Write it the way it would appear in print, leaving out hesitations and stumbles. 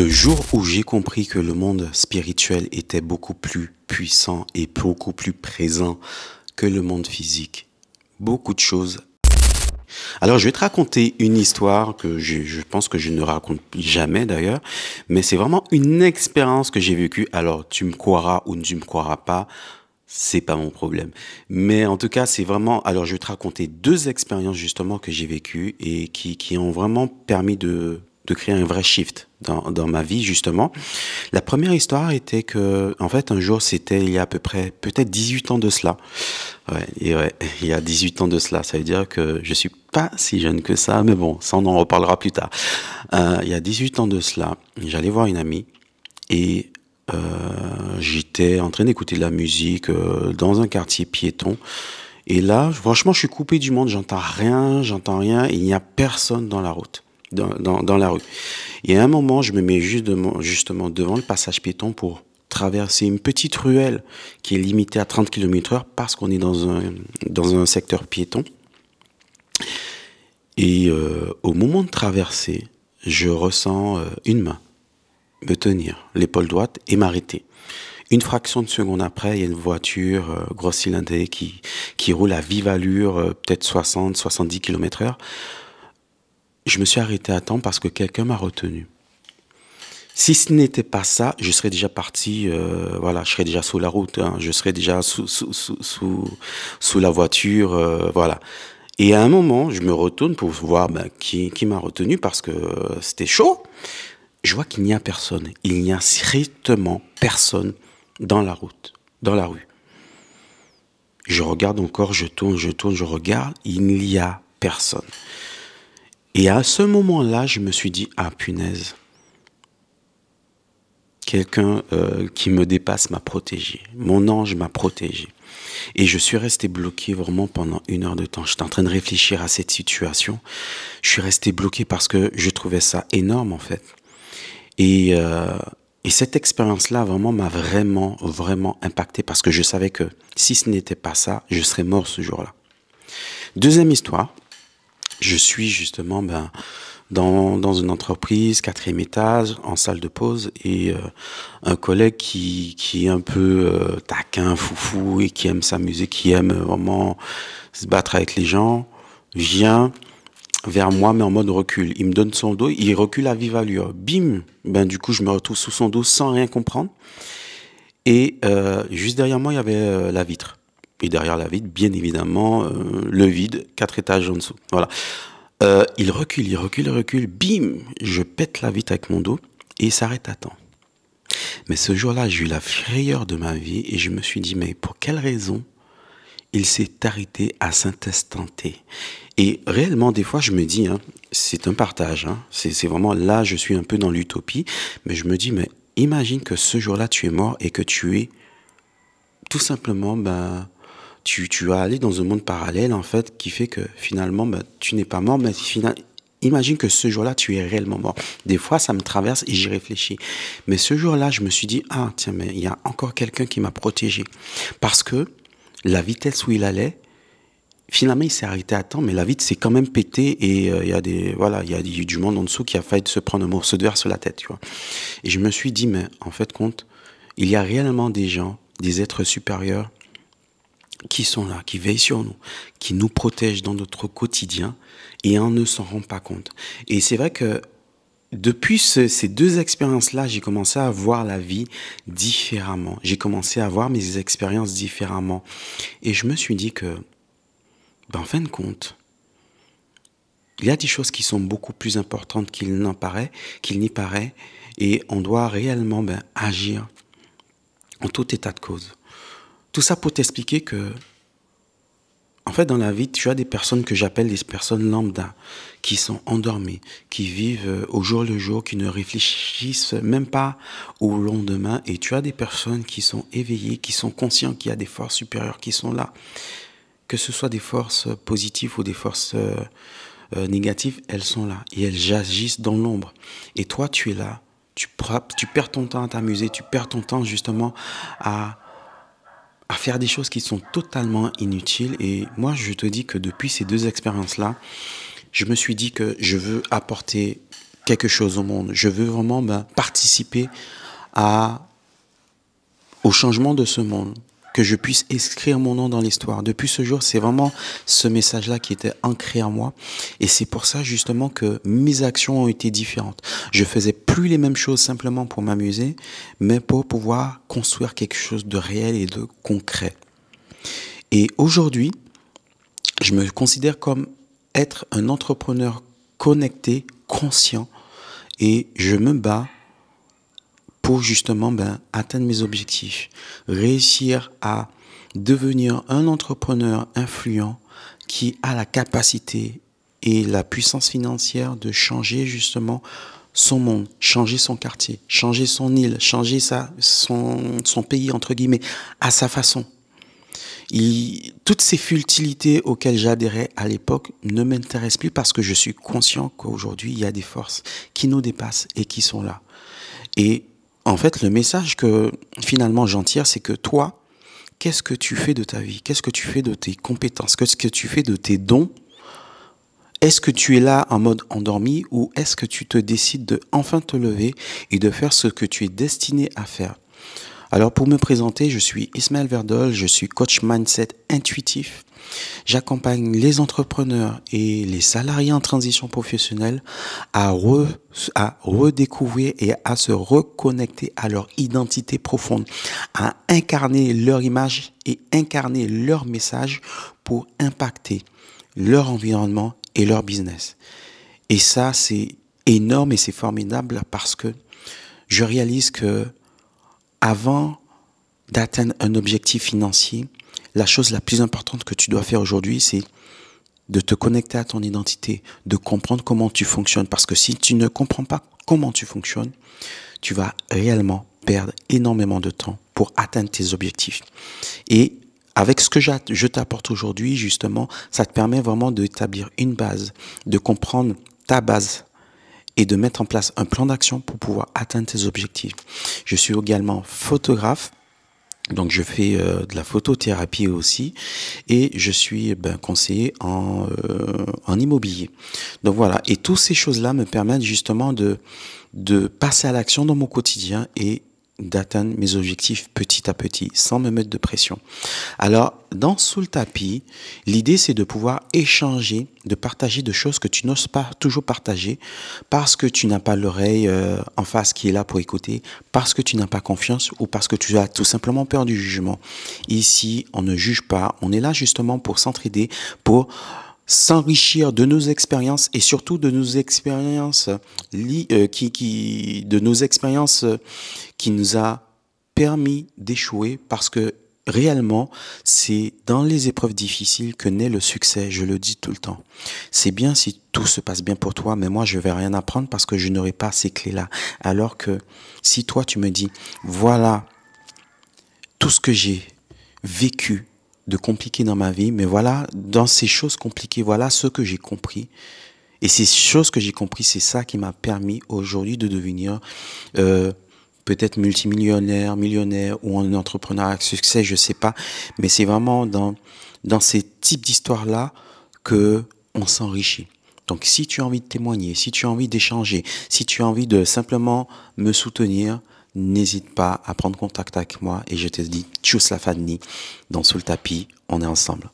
Le jour où j'ai compris que le monde spirituel était beaucoup plus puissant et beaucoup plus présent que le monde physique, beaucoup de choses. Alors, je vais te raconter une histoire que je pense que je ne raconte jamais d'ailleurs, mais c'est vraiment une expérience que j'ai vécue. Alors, tu me croiras ou tu me croiras pas, c'est pas mon problème. Mais en tout cas, c'est vraiment. Alors, je vais te raconter deux expériences justement que j'ai vécues et qui ont vraiment permis de créer un vrai shift dans ma vie justement. La première histoire était que, en fait, un jour, c'était il y a à peu près peut-être 18 ans de cela. Ouais, il y a 18 ans de cela. Ça veut dire que je suis pas si jeune que ça, mais bon, ça on en reparlera plus tard. Il y a 18 ans de cela, j'allais voir une amie et j'étais en train d'écouter de la musique dans un quartier piéton. Et là, franchement, je suis coupé du monde, j'entends rien, et il n'y a personne dans la route, dans la rue. Et à un moment, je me mets justement devant le passage piéton pour traverser une petite ruelle qui est limitée à 30 km/h parce qu'on est dans un secteur piéton. Et au moment de traverser, je ressens une main me tenir l'épaule droite et m'arrêter. Une fraction de seconde après, il y a une voiture grosse cylindrée qui roule à vive allure, peut-être 60, 70 km/h. Je me suis arrêté à temps parce que quelqu'un m'a retenu. Si ce n'était pas ça, je serais déjà parti, voilà, je serais déjà sous la route, hein, je serais déjà sous la voiture, voilà. Et à un moment, je me retourne pour voir ben, qui m'a retenu parce que c'était chaud. Je vois qu'il n'y a personne. Il n'y a strictement personne dans la route, dans la rue. Je regarde encore, je tourne, je regarde, il n'y a personne. Et à ce moment-là, je me suis dit, ah punaise, quelqu'un qui me dépasse m'a protégé. Mon ange m'a protégé. Et je suis resté bloqué vraiment pendant 1 heure de temps. J'étais en train de réfléchir à cette situation. Je suis resté bloqué parce que je trouvais ça énorme en fait. Et cette expérience-là vraiment m'a vraiment impacté parce que je savais que si ce n'était pas ça, je serais mort ce jour-là. Deuxième histoire, je suis justement dans une entreprise, 4e étage, en salle de pause, et un collègue qui est un peu taquin, foufou, et qui aime s'amuser, qui aime vraiment se battre avec les gens, vient vers moi, mais en mode recul. Il me donne son dos, il recule à vive allure. Bim! Ben, du coup, je me retrouve sous son dos sans rien comprendre. Et juste derrière moi, il y avait la vitre. Et derrière la vitre, bien évidemment, le vide, 4 étages en dessous. Voilà. Il recule. Bim! Je pète la vitre avec mon dos et il s'arrête à temps. Mais ce jour-là, j'ai eu la frayeur de ma vie et je me suis dit, mais pour quelle raison il s'est arrêté à cet instant T? Et réellement, des fois, je me dis, hein, c'est un partage. Hein, c'est vraiment là, je suis un peu dans l'utopie. Mais je me dis, mais imagine que ce jour-là, tu es mort et que tu es tout simplement, ben, tu vas aller dans un monde parallèle, en fait, qui fait que finalement, ben, tu n'es pas mort, mais imagine que ce jour-là, tu es réellement mort. Des fois, ça me traverse et j'y réfléchis. Mais ce jour-là, je me suis dit, ah, tiens, mais il y a encore quelqu'un qui m'a protégé. Parce que la vitesse où il allait, finalement, il s'est arrêté à temps, mais la vitre s'est quand même pétée et il y a du monde en dessous qui a failli se prendre un morceau de verre sur la tête, tu vois. Et je me suis dit, mais en fait, compte, il y a réellement des gens, des êtres supérieurs qui sont là, qui veillent sur nous, qui nous protègent dans notre quotidien et on ne s'en rend pas compte. Et c'est vrai que depuis ces deux expériences-là, j'ai commencé à voir la vie différemment. J'ai commencé à voir mes expériences différemment. Et je me suis dit que, ben, en fin de compte, il y a des choses qui sont beaucoup plus importantes qu'il n'y paraît, et on doit réellement agir en tout état de cause. Tout ça pour t'expliquer que, en fait, dans la vie, tu as des personnes que j'appelle des personnes lambda, qui sont endormies, qui vivent au jour le jour, qui ne réfléchissent même pas au lendemain, et tu as des personnes qui sont éveillées, qui sont conscientes qu'il y a des forces supérieures qui sont là. Que ce soit des forces positives ou des forces négatives, elles sont là et elles agissent dans l'ombre. Et toi, tu es là, tu perds ton temps à t'amuser, tu perds ton temps justement à faire des choses qui sont totalement inutiles. Et moi, je te dis que depuis ces deux expériences-là, je me suis dit que je veux apporter quelque chose au monde. Je veux vraiment participer au changement de ce monde, que je puisse inscrire mon nom dans l'histoire. Depuis ce jour, c'est vraiment ce message-là qui était ancré en moi. Et c'est pour ça justement que mes actions ont été différentes. Je faisais plus les mêmes choses simplement pour m'amuser, mais pour pouvoir construire quelque chose de réel et de concret. Et aujourd'hui, je me considère comme être un entrepreneur connecté, conscient, et je me bats pour justement atteindre mes objectifs, réussir à devenir un entrepreneur influent qui a la capacité et la puissance financière de changer justement son monde, changer son quartier, changer son île, changer son pays, entre guillemets, à sa façon. Toutes ces futilités auxquelles j'adhérais à l'époque ne m'intéressent plus parce que je suis conscient qu'aujourd'hui, il y a des forces qui nous dépassent et qui sont là. Et en fait, le message que finalement j'en tire, c'est que toi, qu'est-ce que tu fais de ta vie? Qu'est-ce que tu fais de tes compétences? Qu'est-ce que tu fais de tes dons? Est-ce que tu es là en mode endormi ou est-ce que tu te décides de enfin te lever et de faire ce que tu es destiné à faire? Alors pour me présenter, je suis Ismaël Verdol, je suis coach mindset intuitif. J'accompagne les entrepreneurs et les salariés en transition professionnelle à redécouvrir et à se reconnecter à leur identité profonde, à incarner leur image et incarner leur message pour impacter leur environnement et leur business. Et ça, c'est énorme et c'est formidable parce que je réalise que avant d'atteindre un objectif financier, la chose la plus importante que tu dois faire aujourd'hui, c'est de te connecter à ton identité, de comprendre comment tu fonctionnes. Parce que si tu ne comprends pas comment tu fonctionnes, tu vas réellement perdre énormément de temps pour atteindre tes objectifs. Et avec ce que je t'apporte aujourd'hui, justement, ça te permet vraiment d'établir une base, de comprendre ta base et de mettre en place un plan d'action pour pouvoir atteindre tes objectifs. Je suis également photographe, donc je fais de la photothérapie aussi et je suis conseiller en immobilier. Donc voilà, et toutes ces choses-là me permettent justement de passer à l'action dans mon quotidien et d'atteindre mes objectifs petit à petit, sans me mettre de pression. Alors, dans Sous le tapis, l'idée c'est de pouvoir échanger, de partager de choses que tu n'oses pas toujours partager, parce que tu n'as pas l'oreille en face qui est là pour écouter, parce que tu n'as pas confiance ou parce que tu as tout simplement peur du jugement. Ici, on ne juge pas, on est là justement pour s'entraider, pour s'enrichir de nos expériences et surtout de nos expériences qui nous a permis d'échouer parce que réellement, c'est dans les épreuves difficiles que naît le succès, je le dis tout le temps. C'est bien si tout se passe bien pour toi, mais moi, je vais rien apprendre parce que je n'aurai pas ces clés-là. Alors que si toi, tu me dis, voilà tout ce que j'ai vécu de compliqué dans ma vie, mais voilà, dans ces choses compliquées, voilà ce que j'ai compris. Et ces choses que j'ai compris, c'est ça qui m'a permis aujourd'hui de devenir peut-être multimillionnaire, millionnaire ou un entrepreneur à succès, je sais pas. Mais c'est vraiment dans ces types d'histoires-là que on s'enrichit. Donc si tu as envie de témoigner, si tu as envie d'échanger, si tu as envie de simplement me soutenir, n'hésite pas à prendre contact avec moi et je te dis tchuss la famille, dans Sous le tapis, on est ensemble.